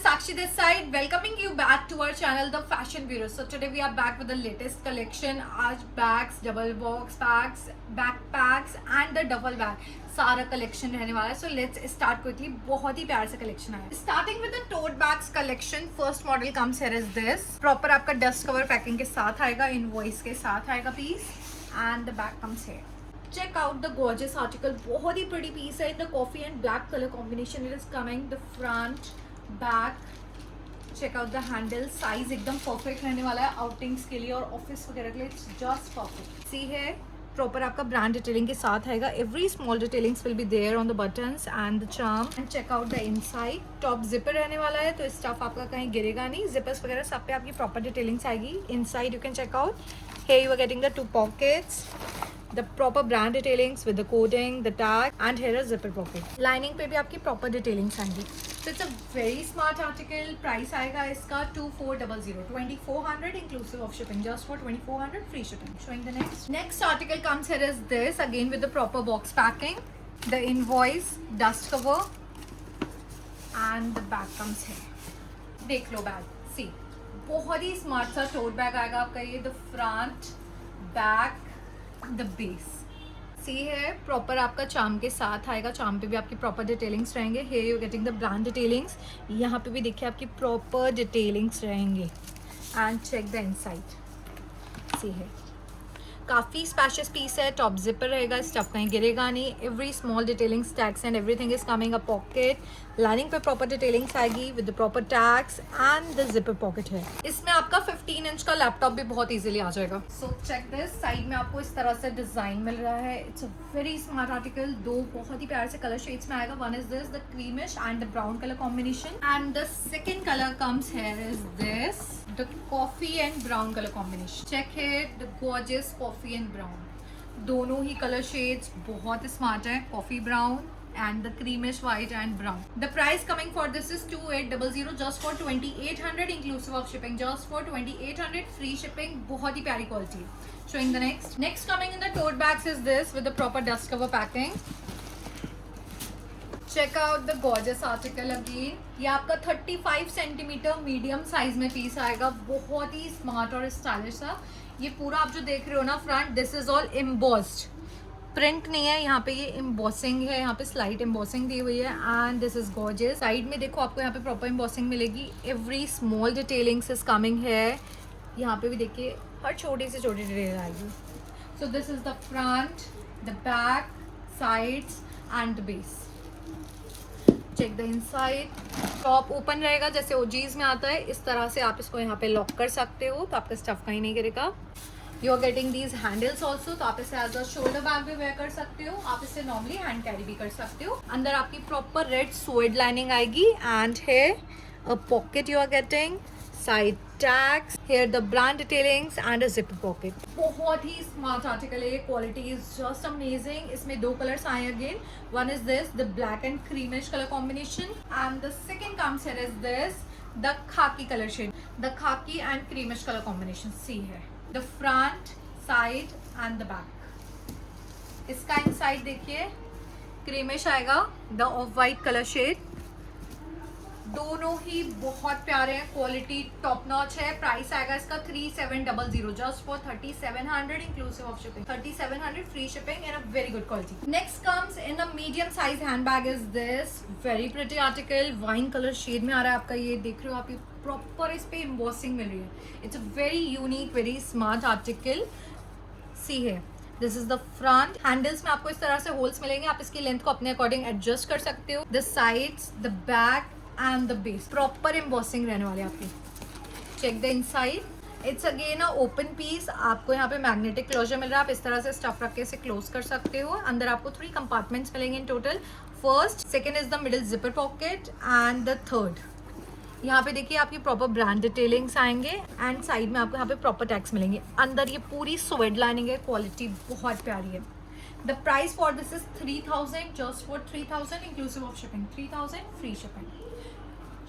Sakshi this side, welcoming you back to our channel, The Fashion Bureau. So today we are back with the latest collection. आज bags, double box bags, backpacks and the duffel bag सारा collection रहने वाला है. So let's start quickly. बहुत ही प्यार से collection आया. Starting with the tote bags collection, first model comes here is this. Proper आपका dust cover packing के साथ आएगा, invoice के साथ आएगा piece, and the bag comes here. Check out the gorgeous article. बहुत ही pretty piece है. The coffee and black color combination it is coming. The front, back. Check out the handle. Size एकदम perfect रहने वाला है outings के लिए और office वगैरह के लिए. It's just perfect. See here. Proper आपका brand detailing के साथ आएगा. Every small detailings will be there on the buttons and the charm. And check out the inside. Top zipper रहने वाला है तो stuff आपका कहीं गिरेगा नहीं. Zippers वगैरह सब पे आपकी proper detailings आएगी. Inside you can check out. Here you are getting the 2 pockets. The proper brand detailings with the coding, the tag, and here a zipper pocket. Lining पे भी आपकी proper detailings आएंगी. So it's a very smart article. Price आएगा इसका 2400, 2400 inclusive of shipping. Just for 2400 free shipping. Showing the next. Next article comes here is this again with the proper box packing, the invoice, dust cover, and the bag comes here. देख लो bag. See, बहुत ही smart सा tote bag आएगा आपका ये. The front, back. The base सी है proper आपका charm के साथ आएगा. चार्म पे भी आपकी प्रॉपर डिटेलिंग्स रहेंगे. Here you getting the brand detailings. यहाँ पे भी देखिए आपकी प्रॉपर डिटेलिंग्स रहेंगे. And check the inside. See है काफ़ी स्पेशियस पीस है. टॉप जिपर रहेगा. स्टफ कहीं गिरेगा नहीं. Every small detailings tags and everything is coming a pocket. Lining पे प्रॉपर डिटेलिंग्स आएगी with the proper tags and the zipper pocket है. इसमें आपका 15 इंच का लैपटॉप भी बहुत इजीली आ जाएगा. So check this. साइड में आपको इस तरह से डिजाइन मिल रहा है. It's a very smart article. दो बहुत ही प्यारे से कलर शेड्स में आएगा. One is this the creamish and the brown colour combination and the second colour comes here is this the coffee and brown colour combination. Check here the gorgeous coffee and brown. दोनों ही colour shades बहुत smart है. Coffee brown and the creamish white and brown. The price coming for this is 2800 just for 2800 inclusive of shipping. Just for 2800 free shipping. बहुत ही प्यारी quality. Showing the next. Next coming in the tote bags is this with the proper dust cover packing. Check out the gorgeous article again. ये आपका 35 centimetre medium size में piece आएगा. बहुत ही smart और स्टाइलिश सा. ये पूरा आप जो देख रहे हो ना front, this is all embossed. Print नहीं है यहाँ पे, ये एम्बॉसिंग है. यहाँ पे स्लाइट एम्बॉसिंग दी हुई है and this is gorgeous. Side में देखो आपको यहाँ पे प्रॉपर एम्बॉसिंग मिलेगी. Every small detailings is coming है. यहाँ पे भी देखिए हर छोटी से छोटी डिटेल आएगी. So this is the front, the back, sides and the base. Check the inside. Top open रहेगा जैसे ओजीज में आता है. इस तरह से आप इसको यहाँ पे लॉक कर सकते हो तो आपका स्टफ कहीं नहीं गिरेगा. You are getting these handles also. तो आप इसे एज अ शोल्डर बैग भी वेयर कर सकते हो. आप इसे नॉर्मली हैंड कैरी भी कर सकते हो. अंदर आपकी प्रॉपर रेड सोइड लाइनिंग आएगी and here a pocket you are getting. Side tags. Here the brand detailings and a zipper pocket. बहुत ही स्मार्ट आर्टिकल है. Quality is just amazing. इसमें 2 कलर्स आए again. One is this the black and creamish colour combination and the second comes here is this the khaki colour shade. The khaki and creamish colour combination. See है the front, side and the back. इसका inside देखिए creamish आएगा. the off white colour shade. दोनों ही बहुत प्यारे हैं. Quality top notch है. प्राइस आएगा इसका 3700 just for 3700 inclusive of shipping. 3700 free shipping in a very good quality. Next comes in a medium size hand bag is this very pretty article. Wine colour shade में आ रहा है आपका. ये देख रहे हो आप, ये प्रॉपर इस पे एम्बॉसिंग मिल रही है. It's a very unique very smart article. See है this is the front. Handles में आपको इस तरह से होल्स मिलेंगे. आप इसकी लेंथ को अपने अकॉर्डिंग एडजस्ट कर सकते हो. The sides, the back and the base. Proper embossing रहने वाले आपकी. Check the inside. It's again a open piece. आपको यहाँ पे मैग्नेटिक क्लोजर मिल रहा है. आप इस तरह से स्टफ रख के इसे क्लोज कर सकते हो. अंदर आपको 3 कंपार्टमेंट्स मिलेंगे इन total. First, second is the middle zipper pocket and the third. यहाँ पे देखिए आपकी प्रॉपर ब्रांड डिटेलिंग्स आएंगे एंड साइड में आपको यहाँ पे प्रॉपर टैग्स मिलेंगे. अंदर ये पूरी स्वेड लाइनिंग है. क्वालिटी बहुत प्यारी है. The price for this is 3000 just for 3000 inclusive of shipping. 3000 free shipping.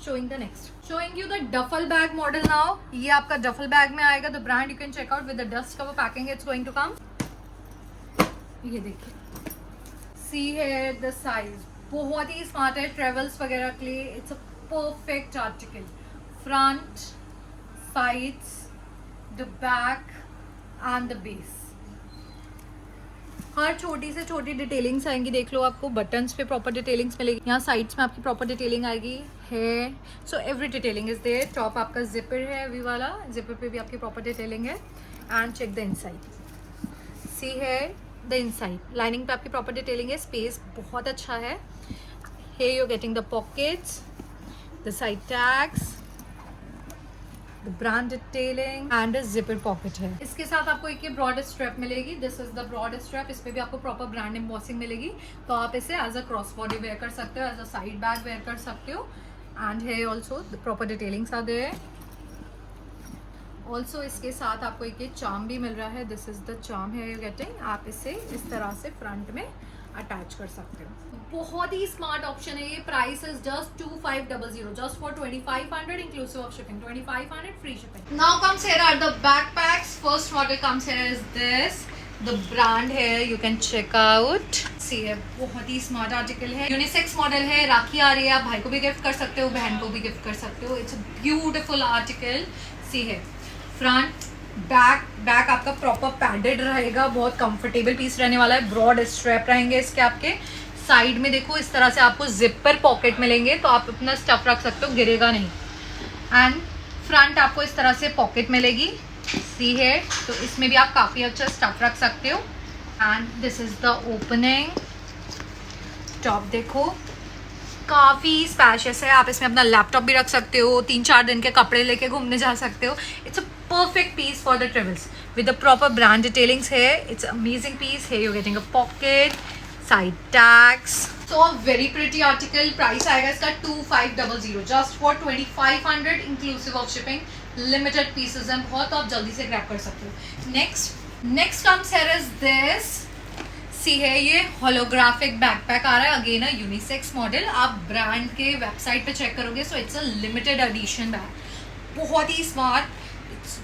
Showing the next. Showing you the duffel bag model now. ये आपका duffel bag में आएगा. The brand you can check out with the dust cover packing. It's going to come. ये देखिए. See here the size. बहुत ही smart है travels वगैरह के लिए. It's a perfect article. Front, sides, the back and the base. हर छोटी से छोटी डिटेलिंग्स आएंगी, देख लो आपको बटन्स पे प्रॉपर डिटेलिंग्स मिलेगी, यहाँ साइड्स में आपकी प्रॉपर डिटेलिंग आएगी है, so every detailing is there. Top आपका जिपर है वी वाला, जिपर पे भी आपकी प्रॉपर डिटेलिंग है। And check the inside, see है द इनसाइड, लाइनिंग पे आपकी प्रॉपर डिटेलिंग है, स्पेस बहुत अच्छा है। here you're getting the pockets, the side tags, the brand detailing and a zipper pocket है। इसके साथ आपको एक ये ब्रॉड स्ट्रैप मिलेगी, this is the broad strap, इस पे भी आपको प्रॉपर ब्रांड एम्बॉसिंग मिलेगी, तो आप इसे as a cross body wear कर सकते हो, as a side bag wear कर सकते हो। And here also the proper detailings are there। Also इसके साथ आपको एक ये चार्म भी मिल रहा है, दिस इज द चार्म है यू गेटिंग, आप इसे इस तरह से फ्रंट में अटैच कर सकते हो। बहुत ही स्मार्ट ऑप्शन है ये। Price is just 2500 just for 2500 inclusive of shipping, 2500 free shipping. Now comes here are the backpacks. First model comes here is this, the brand है, you can check out, see है, बहुत ही smart article है, unisex model है, राखी आ रही है, आप भाई को भी गिफ्ट कर सकते हो, बहन को भी गिफ्ट कर सकते हो। It's a beautiful article, see है फ्रंट बैक आपका प्रॉपर पैडेड रहेगा, बहुत कंफर्टेबल पीस रहने वाला है, ब्रॉड स्ट्रैप रहेंगे इसके। आपके साइड में देखो इस तरह से आपको जिपर पॉकेट मिलेंगे, तो आप अपना स्टफ रख सकते हो, गिरेगा नहीं। एंड फ्रंट आपको इस तरह से पॉकेट मिलेगी, सी है, तो इसमें भी आप काफ़ी अच्छा स्टफ रख सकते हो। And this is the opening. Top देखो काफ़ी स्पैशियस है, आप इसमें अपना लैपटॉप भी रख सकते हो, 3-4 दिन के कपड़े लेके घूमने जा सकते हो। It's a perfect piece for the travels with the proper brand detailings here. It's an amazing piece. Here you're getting a pocket, side tags, so a very pretty article. Price आएगा इसका 2500 just for 2500 inclusive of shipping. Limited pieces हैं बहुत, तो आप जल्दी से grab कर सकते हो। Next comes here is this, सी है, ये holographic backpack आ रहा है, अगेन अ यूनिसेक्स मॉडल, आप ब्रांड के वेबसाइट पे चेक करोगे, सो it's a limited edition bag, बहुत ही स्मार्ट,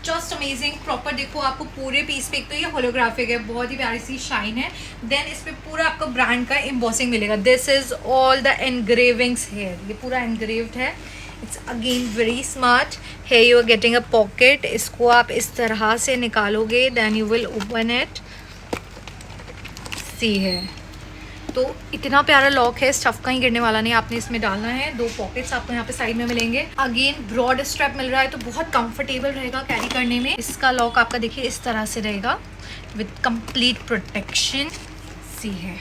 जस्ट अमेजिंग। प्रॉपर देखो आपको पूरे पीस पे, एक तो ये होलोग्राफिक है, बहुत ही प्यारी सी शाइन है, देन इस पे पूरा आपको ब्रांड का एम्बॉसिंग मिलेगा। This is all the engravings here, ये पूरा एनग्रेव्ड है, इट्स अगेन वेरी स्मार्ट। है you are getting a pocket, इसको आप इस तरह से निकालोगे, then you will open it, see है, तो इतना प्यारा लॉक है, स्टफ कहीं गिरने वाला नहीं, आपने इसमें डालना है। 2 पॉकेट्स आपको यहाँ पे साइड में मिलेंगे, अगेन ब्रॉड स्ट्रैप मिल रहा है, तो बहुत कंफर्टेबल रहेगा कैरी करने में। इसका लॉक आपका देखिए इस तरह से रहेगा विद कंप्लीट प्रोटेक्शन, सी है।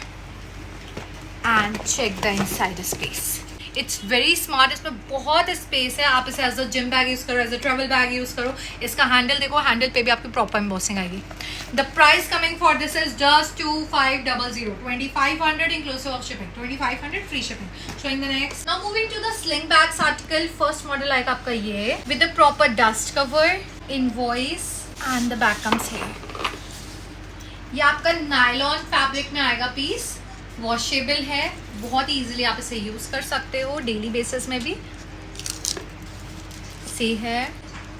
And check the inside space, it's very smart, इसमें बहुत स्पेस है, आप इसे as a gym bag use करो, as a travel bag use करो। इसका हैंडल देखो, हैंडल पे भी आपकी प्रॉपर एम्बॉसिंग आएगी। The price coming for this is just 2500 2500 inclusive of shipping, 2500 free shipping. Showing the next, now moving to the sling bags article. First model आएगा आपका ये with the proper dust cover, invoice and the back comes here. ये आपका nylon fabric में आएगा piece, washable है, बहुत easily आप इसे यूज़ कर सकते हो डेली बेसिस में भी, सी है।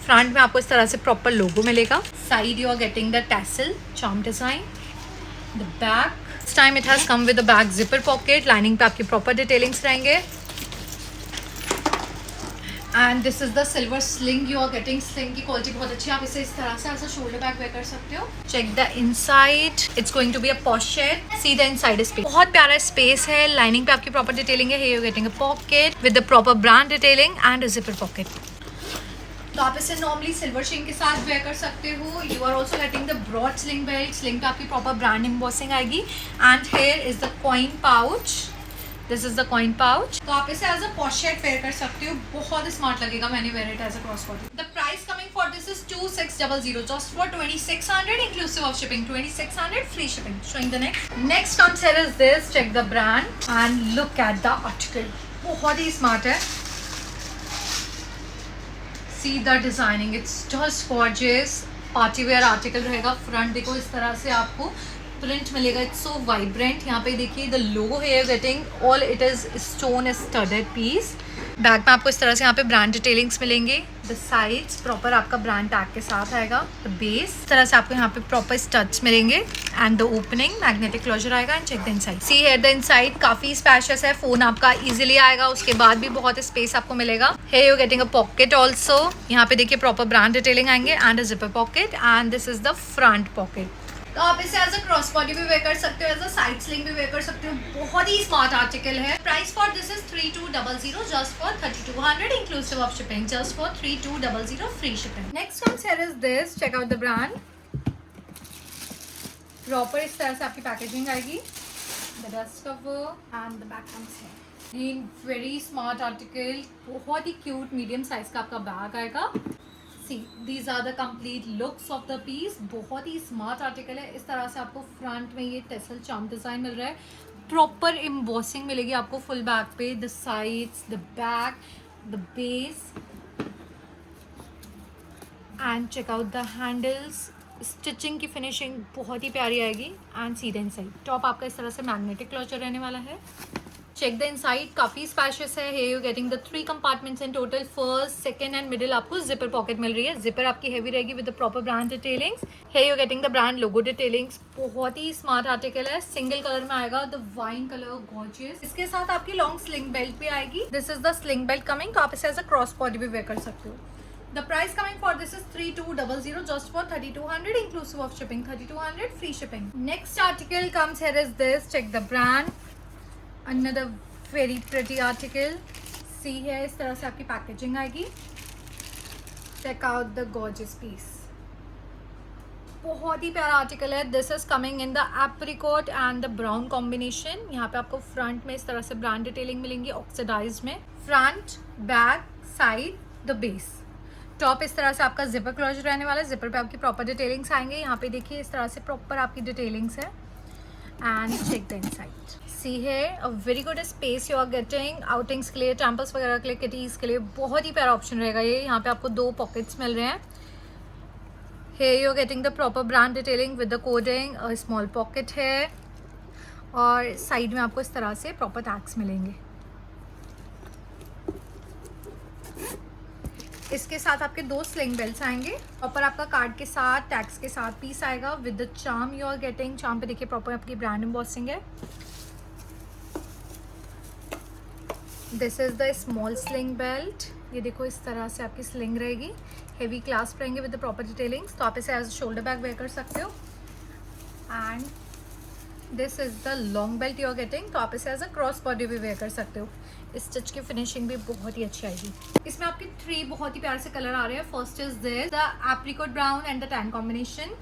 फ्रंट में आपको इस तरह से प्रॉपर लोगो मिलेगा, side you are getting the tassel charm design, the back this time it has come with the back zipper pocket, lining पे आपकी प्रॉपर डिटेलिंग्स रहेंगे। And this is the silver sling, you are getting, sling की quality बहुत अच्छी है, आप इसे इस तरह से as a shoulder bag wear कर सकते हो। Check the inside, it's going to be a pocket, see the inside space, बहुत प्यारा स्पेस है, लाइनिंग पे आपकी प्रॉपर डिटेलिंग है, you getting a pocket with the proper brand detailing and a zipper pocket. तो आप इसे नॉर्मली सिल्वर स्लिंग के साथ वेयर कर सकते हो। You are also getting the broad sling belt, sling पे आपकी प्रॉपर ब्रांड एम्बॉसिंग आएगी। And here is the coin pouch, this is the coin pouch, तो आप इसे एज अ पॉकेट वेयर कर सकते हो, बहुत स्मार्ट लगेगा, मैंने wear it as a cross body. The price coming for this is 2600 just for 2600 inclusive of shipping, 2600 free shipping. Showing the next comes here is this, check the brand and look at the article, बहुत ही smart है, see the designing, it's just gorgeous, party wear article रहेगा। Front देखो इस तरह से आपको print मिलेगा, इट्स सो वाइब्रेंट, यहाँ पे देखिए द लोगो है getting all, it is stone studded piece. Back में आपको इस तरह से यहाँ पे ब्रांड डिटेलिंग्स मिलेंगे, द साइड्स प्रॉपर आपका ब्रांड टैग के साथ आएगा। द बेस इस तरह से आपको यहाँ पे प्रॉपर स्टड्स मिलेंगे and the opening magnetic closure आएगा and check the inside. See here the inside काफी स्पेशियस है, फोन आपका इजीली आएगा, उसके बाद भी बहुत स्पेस आपको मिलेगा। Here you getting a pocket also, यहाँ पे देखिए प्रॉपर ब्रांड डिटेलिंग आएंगे and a zipper pocket and this is the front pocket. तो आप इसे एज अ क्रॉस बॉडी भी वेयर कर सकते हो, एज अ साइड स्लिंग भी वेयर कर सकते हो। बहुत ही स्मार्ट आर्टिकल है। Price for this is 3200 just for 3200 inclusive of shipping, just for 3200 free shipping. Next comes here is this, check out the brand. Proper इस तरह से आपकी पैकेजिंग आएगी, the dust cover and the back comes here. Very smart article, बहुत ही cute medium size का आपका bag आएगा। These are the complete looks of the piece। बहुत ही स्मार्ट आर्टिकल है। इस तरह से आपको फ्रंट में ये टेसल चार्म डिजाइन मिल रहा है, प्रॉपर एम्बॉसिंग मिलेगी आपको फुल बैक पे, the sides, the back, the base and check out the handles. Stitching की फिनिशिंग बहुत ही प्यारी आएगी and see the inside. Top आपका इस तरह से मैग्नेटिक क्लोजर रहने वाला है। चेक द इनसाइड, काफी स्पेशियस है। Here you getting the 3 compartments in total. First, second and middle आपको जिपर पॉकेट मिल रही है। जिपर आपकी हेवी रहेगी with the proper brand detailings. Hey you getting the brand logo detailings. बहुत ही स्मार्ट आर्टिकल है, सिंगल कलर में आएगा, द वाइन कलर, गॉर्जियस। इसके साथ आपकी लॉन्ग स्लिंग बेल्ट भी आएगी। This is the sling belt coming, तो आप इसे एज अ क्रॉस बॉडी भी वेयर कर सकते हो। The price coming for this is 3200 just for 3200 inclusive of shipping, 3200 free shipping. Next article comes here is this, check the brand, another very pretty article। See here, इस तरह से आपकी packaging आएगी। Check out the gorgeous piece, बहुत ही प्यारा article है। This is coming in the apricot and the brown combination. यहाँ पे आपको फ्रंट में इस तरह से ब्रांड डिटेलिंग मिलेंगी ऑक्सीडाइज में, front, back, side, the base. Top इस तरह से आपका जिपर क्लोजर रहने वाला है, जिपर पे आपकी प्रॉपर डिटेलिंग्स आएंगे। यहाँ पे देखिए इस तरह से प्रॉपर आपकी डिटेलिंग्स है and check the inside. See है a very good space you are getting outings के लिए, टेम्पल्स वगैरह के लिए, किटीज के लिए बहुत ही प्यारा ऑप्शन रहेगा ये। यहाँ पे आपको 2 पॉकेट्स मिल रहे हैं। Here you're getting the proper brand detailing with the coding, a small pocket है और साइड में आपको इस तरह से प्रॉपर टैग्स मिलेंगे। इसके साथ आपके 2 स्लिंग बेल्ट्स आएंगे। प्रॉपर आपका कार्ड के साथ टैग्स के साथ पीस आएगा with the charm you are getting. Charm पे देखिए प्रॉपर आपकी ब्रांड एम्बॉसिंग है। This is the small sling belt, ये देखो इस तरह से आपकी स्लिंग रहेगी, हेवी क्लास्प रहेंगे विद द प्रॉपर डिटेलिंग्स। तो आप इसे एज शोल्डर बैग वेयर कर सकते हो and this is the long belt you are getting, तो आप इसे एज अ क्रॉस बॉडी भी वेयर कर सकते हो। इस स्टिच की फिनिशिंग भी बहुत ही अच्छी आएगी। इसमें आपके 3 बहुत ही प्यारे से कलर आ रहे हैं। First is this the apricot brown and the tan combination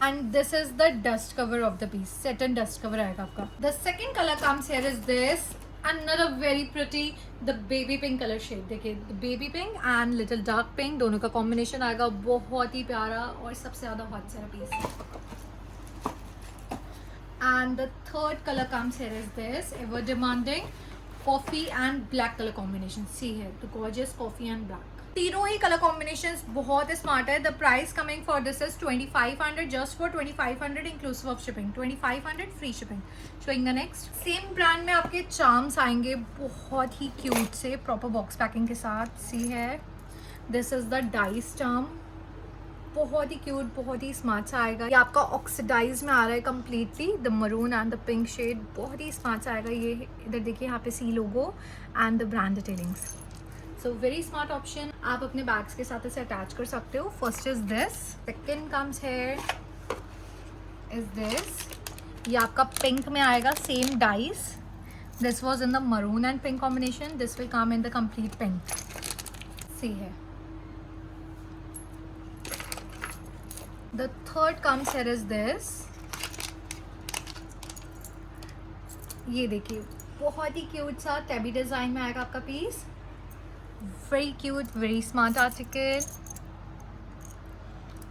and this is the dust cover of the piece, satin dust cover आएगा आपका। The second colour comes here is this, another very pretty the baby pink color shade। देखिए baby pink and little dark pink दोनों का combination आएगा, बहुत ही प्यारा और सबसे ज्यादा हॉट सारा piece. And the third colour comes here is this ever demanding coffee and black colour combination. See है the gorgeous coffee and black, तीनों ही कलर कॉम्बिनेशंस बहुत स्मार्ट है। The price coming for this is 2500 just for 2500 inclusive of shipping, 2500 free shipping. Showing the next, same brand में आपके charms आएंगे बहुत ही क्यूट से प्रॉपर बॉक्स पैकिंग के साथ। सी है this is the dice charm, बहुत ही क्यूट, बहुत ही स्मार्ट सा आएगा। ये आपका ऑक्सीडाइज में आ रहा है completely, the maroon and the pink shade, बहुत ही स्मार्ट सा आएगा। ये इधर देखिए यहाँ पे see logo and the brand detailings, so very smart option. आप अपने बैग्स के साथ इसे अटैच कर सकते हो। First is this, second comes here is this, ये आपका पिंक में आएगा, same dice. This was in the maroon and pink combination, this will come in the complete pink. See है the third comes here is this, ये देखिए बहुत ही cute सा टेबी डिजाइन में आएगा आपका piece. Very cute, very smart article,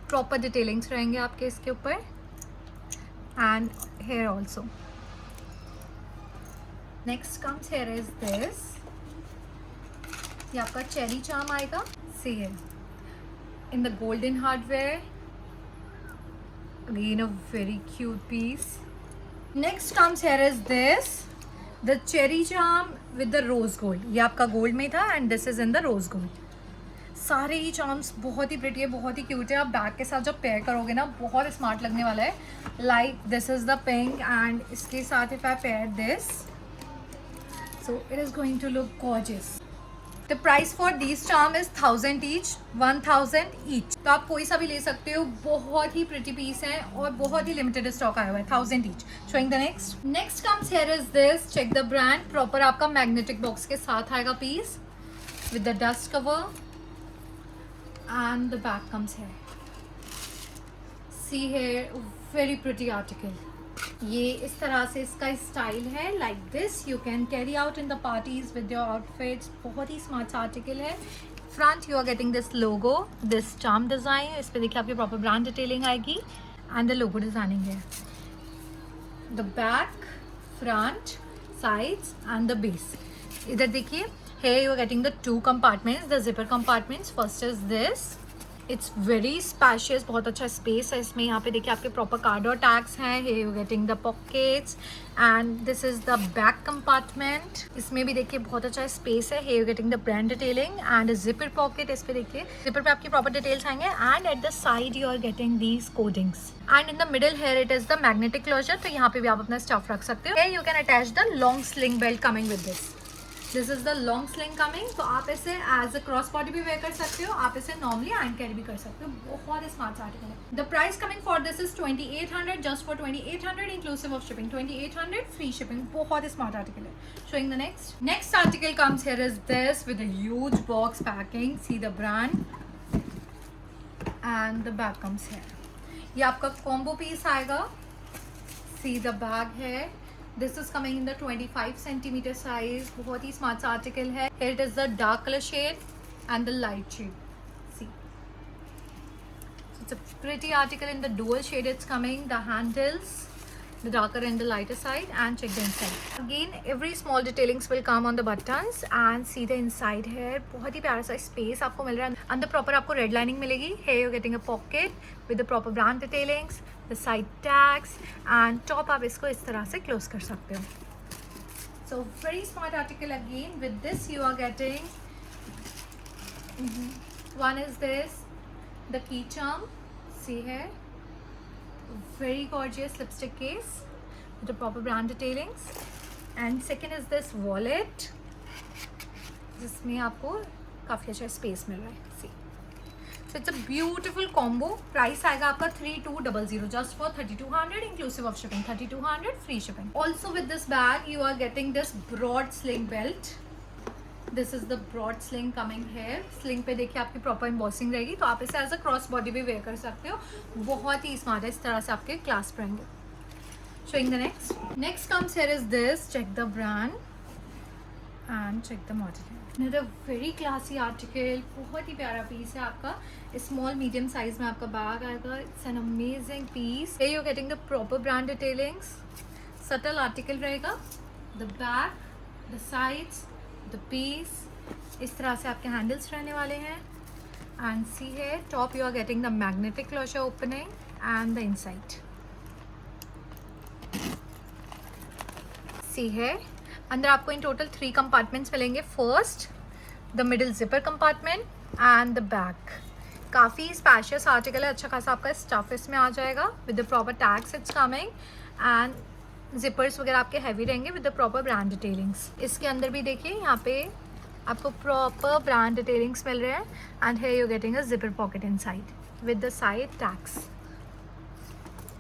proper detailings रहेंगे आपके इसके ऊपर and here also. Next comes here is this, ये आपका चेरी चार्म आएगा। सी है in the golden hardware, again a very cute piece. Next comes here is this the cherry charm with the rose gold, ये आपका gold में था and this is in the rose gold. सारे ही charms बहुत ही pretty है, बहुत ही क्यूट है। आप बैग के साथ जब पेयर करोगे ना बहुत स्मार्ट लगने वाला है। Like this is the pink and इसके साथ if I pair this so it is going to look gorgeous. The price for this charm is 1000 each, 1000 each. तो आप कोई सा भी ले सकते हो, बहुत ही प्रिटी पीस है और बहुत ही लिमिटेड स्टॉक आया हुआ है, 1000 each. Showing the next comes here is this, check the brand. Proper आपका मैग्नेटिक बॉक्स के साथ आएगा piece with the dust cover and the back comes here. See here, very pretty article. ये इस तरह से इसका स्टाइल है, like this you can carry out in the parties with your outfits. बहुत ही स्मार्ट आर्टिकल है। Front you are getting this logo, this charm design. इस पे देखिए आपकी प्रॉपर ब्रांड डिटेलिंग आएगी एंड द लोगो डिजाइनिंग है। The back, front, sides and the base. इधर देखिए, here you are getting the two compartments, the zipper compartments. First is this, it's very spacious, बहुत अच्छा स्पेस है इसमें। यहाँ पे देखिए आपके प्रॉपर कार्ड और टैग्स हैं। here you are getting the pockets and this is the back compartment. इसमें भी देखिए बहुत अच्छा स्पेस है। here you are getting the brand detailing and a zipper pocket. इस पे देखिए zipper पे आपकी प्रॉपर डिटेल्स आएंगे and at the side you are getting these codings and in the middle here it is the magnetic closure. तो यहाँ पे भी आप अपना स्टफ रख सकते हो। here you can attach the long sling belt coming with this. This is the long sling coming. तो आप इसे एज अ क्रॉस बॉडी भी वेयर कर सकते हो, आप इसे नॉर्मली हैंड कैरी भी कर सकते हो। बहुत स्मार्ट आर्टिकल है। The price coming for this is 2800, just for 2800 inclusive of shipping. 2800 free shipping. बहुत स्मार्ट आर्टिकल है। Showing the next article comes here is this with a huge box packing. See the brand and the bag comes here. ये आपका combo piece आएगा। See the bag है। This is coming in the 25 centimeter size. बहुत ही smart article है। Here it is the dark color shade and the light shade. See, so it's a pretty article in the dual shade. It's coming. The handles, the darker and the lighter side, and check the inside. Again, every small detailings will come on the buttons and see the inside here. बहुत ही प्यारा सा space आपको मिल रहा है। अंदर proper आपको red lining मिलेगी। Here you're getting a pocket with the proper brand detailings, the side tags and top आप इसको इस तरह से close कर सकते हो। So very smart article again. With this you are getting one is this, the key charm. See here, very gorgeous lipstick case with the proper brand detailings. And second is this wallet, जिसमें आपको काफ़ी अच्छा space मिल रहा है। See, so it's a beautiful combo. Price आएगा आपका 3200 just for 3200 inclusive of shipping. 3200 free shipping. Also with this bag you are getting this broad sling belt. This is the broad sling coming here. Sling पे देखिए आपकी proper embossing रहेगी, तो आप इसे as a cross body भी wear कर सकते हो। बहुत ही स्मार्ट है, इस तरह से आपके क्लास्प रहेंगे। Showing the next comes here is this. Check the brand and check the model. Another very classy article. बहुत ही प्यारा पीस है आपका। स्मॉल मीडियम साइज में आपका बैग आएगा। It's an amazing piece. Here you're getting the proper brand detailings. Subtle article रहेगा। The back, the sides, the piece. इस तरह से आपके हैंडल्स रहने वाले हैं। And see here, top you are getting the magnetic closure opening and the inside. See here, अंदर आपको इन टोटल 3 कंपार्टमेंट्स मिलेंगे। First the middle zipper compartment and the back. काफ़ी स्पेशियस आर्टिकल है, अच्छा खासा आपका स्टफ इसमें आ जाएगा with the proper tags it's coming and zippers वगैरह आपके हैवी रहेंगे with the proper brand detailings. इसके अंदर भी देखिए यहाँ पे आपको प्रॉपर ब्रांड डिटेलिंग्स मिल रहे हैं and here you getting a zipper pocket inside with the side tags.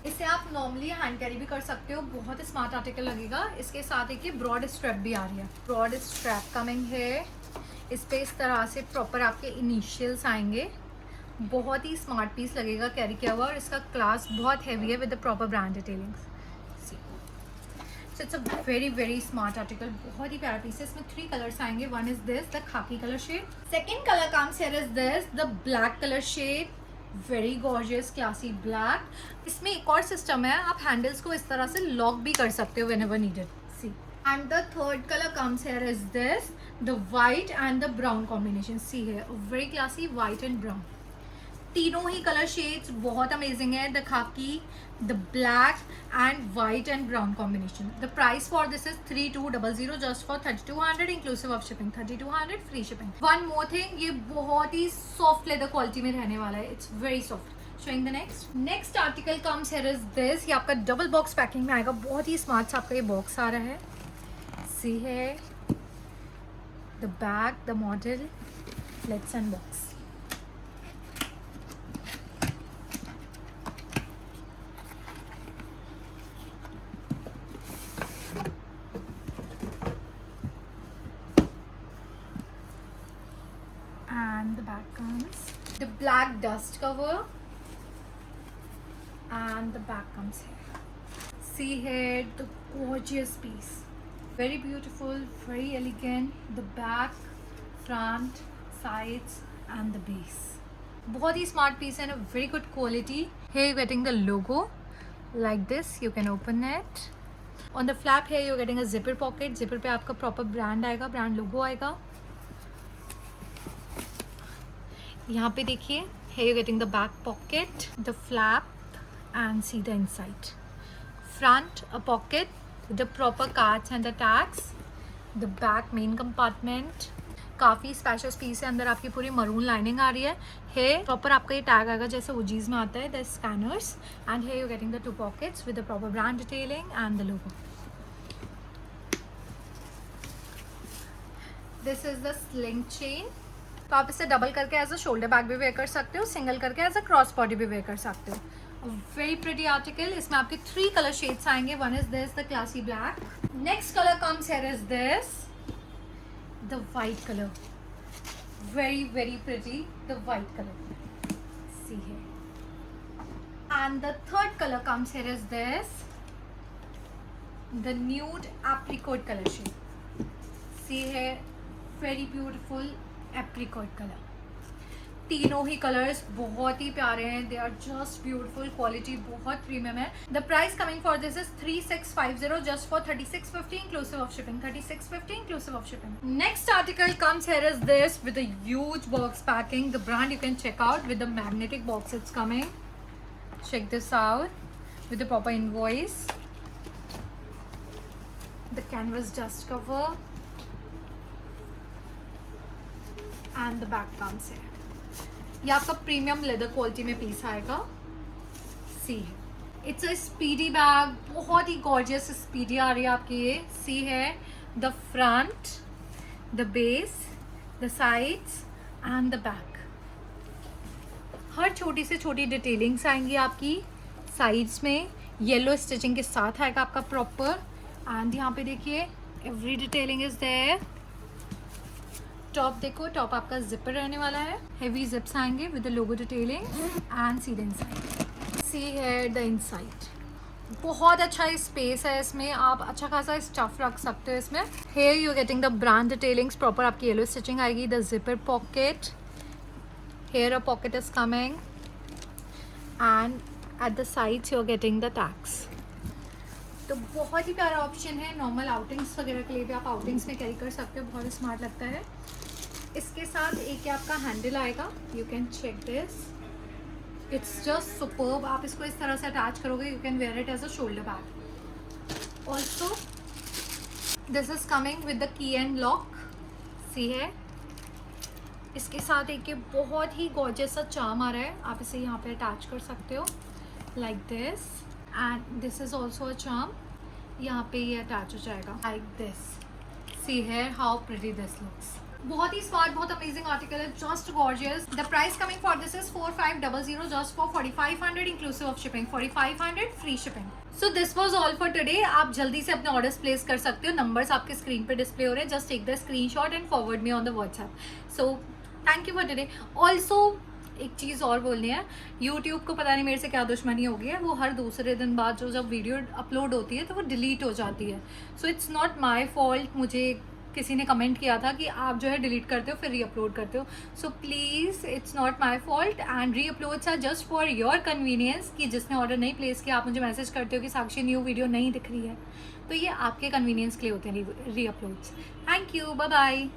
इसे आप नॉर्मली हैंड कैरी भी कर सकते हो, बहुत स्मार्ट आर्टिकल लगेगा। इसके साथ एक ब्रॉड स्ट्रैप भी आ रही है। ब्रॉड स्ट्रैप कमिंग है। इस पे इस तरह से प्रॉपर आपके इनिशियल्स आएंगे। बहुत ही स्मार्ट पीस लगेगा कैरी किया हुआ और इसका क्लास बहुत हैवी है with the proper brand detailings. So it's a very smart article. बहुत ही प्यारा पीस है। इसमें 3 कलर्स आएंगे। One is this the khaki colour shade. Second colour comes here is this the black colour shade. Very gorgeous classy black. इसमें एक और system है, आप हैंडल्स को इस तरह से लॉक भी कर सकते हो whenever needed. See and the third colour comes here is this the white and the brown combination. See है very classy white and brown. तीनों ही कलर शेड्स बहुत अमेजिंग है, the khaki, the black and white and brown combination. The price for this is 3200 just for 3200 inclusive of shipping. 3200 free shipping. One more thing, ये बहुत ही soft leather quality में रहने वाला है. It's very soft. Showing the next article comes here is this. ये आपका double box packing में आएगा. बहुत ही स्मार्ट सा आपका ये बॉक्स आ रहा है. See here the bag, the model. Let's unbox. And the bag comes the black dust cover. And the back comes here. See here the gorgeous piece, very beautiful, very elegant. The back, front, sides and the base. बहुत ही smart piece and a very good quality. Here you're getting the logo like this. You can open it. On the flap here you're getting a zipper pocket. Zipper पे आपका proper brand आएगा, brand logo आएगा. यहाँ पे देखिए, here you're getting the back pocket, the flap. And see the inside. Front a pocket with the proper cards and the tags. The back main compartment. काफ़ी special piece है. अंदर आपकी पूरी मरून लाइनिंग आ रही है. है प्रॉपर आपका ये टैग आएगा जैसे ओजीज में आता है, द स्कैनर्स. एंड है you getting the 2 pockets with the proper brand detailing and the logo. This is the sling chain. तो आप इसे डबल करके एज अ शोल्डर बैग भी वेयर कर सकते हो, सिंगल करके एज अ क्रॉस बॉडी भी वेयर कर सकते हो. Very pretty article. इसमें आपके 3 कलर शेड्स आएंगे. One is this the classy black. Next colour comes here is this the white colour. Very very pretty the white colour. See here. And the third colour comes here is this the nude apricot colour shade. See here. Very beautiful apricot colour. तीनों ही colours बहुत ही प्यारे हैं. They are just beautiful. Quality बहुत premium है. The price coming for this is 3650 just for 3650 inclusive of shipping. 3650 inclusive of shipping. Next article comes here is this with a huge box packing. The brand you can check out with the magnetic box it's coming. Check this out with the proper invoice. The canvas dust cover and the back comes here. ये आपका premium leather quality में piece आएगा. See है. It's a speedy bag. बहुत ही gorgeous speedy आ रही है आपकी ये. सी है the front, the base, the sides and the back. हर छोटी से छोटी डिटेलिंग्स आएंगी आपकी साइड्स में. येलो स्टिचिंग के साथ आएगा आपका प्रॉपर. एंड यहाँ पे देखिए every detailing is there. Top देखो, टॉप आपका जिपर रहने वाला है. हेवी जिप्स आएंगे with the logo detailing and see the inside. See है द इनसाइड. बहुत अच्छा स्पेस है इसमें. आप अच्छा खासा स्टफ रख सकते हो इसमें. Here you getting the brand detailings. Proper आपकी येलो स्टिचिंग आएगी. The zipper pocket. Here a pocket is coming and at the sides you are getting the tags. तो बहुत ही प्यारा ऑप्शन है. नॉर्मल आउटिंग्स वगैरह के लिए भी आप आउटिंग्स में कैरी कर सकते हो. बहुत स्मार्ट लगता है. इसके साथ एक आपका हैंडल आएगा. You can check this. It's just superb. आप इसको इस तरह से अटैच करोगे. You can wear it as a shoulder bag. Also this is coming with the key and lock. See है. इसके साथ एक बहुत ही गॉर्जियस सा चार्म आ रहा है. आप इसे यहाँ पे अटैच कर सकते हो like this. And this is also a charm. यहाँ पे ये अटैच हो जाएगा like this. See here how pretty this looks. बहुत ही स्मार्ट, बहुत अमेजिंग आर्टिकल है. Just gorgeous. The price coming for this is 4500 just for 4500 inclusive of shipping. 4500 free shipping. So this was all for today. आप जल्दी से अपने orders place कर सकते हो. नंबर्स आपके स्क्रीन पे डिस्प्ले हो रहे हैं. Just take the screenshot and forward me on the WhatsApp. So thank you for today. Also एक चीज़ और बोलनी है. यूट्यूब को पता नहीं मेरे से क्या दुश्मनी हो गई है. वो हर दूसरे दिन बाद जो जब वीडियो अपलोड होती है तो वो डिलीट हो जाती है. So it's not my fault. मुझे किसी ने कमेंट किया था कि आप जो है डिलीट करते हो फिर री अपलोड करते हो. So please it's not my fault. And reuploads are just for your convenience. कि जिसने ऑर्डर नहीं प्लेस किया आप मुझे मैसेज करते हो कि साक्षी न्यू वीडियो नहीं दिख रही है. तो ये आपके कन्वीनियंस के लिए होते हैं reuploads. Thank you. Bye bye.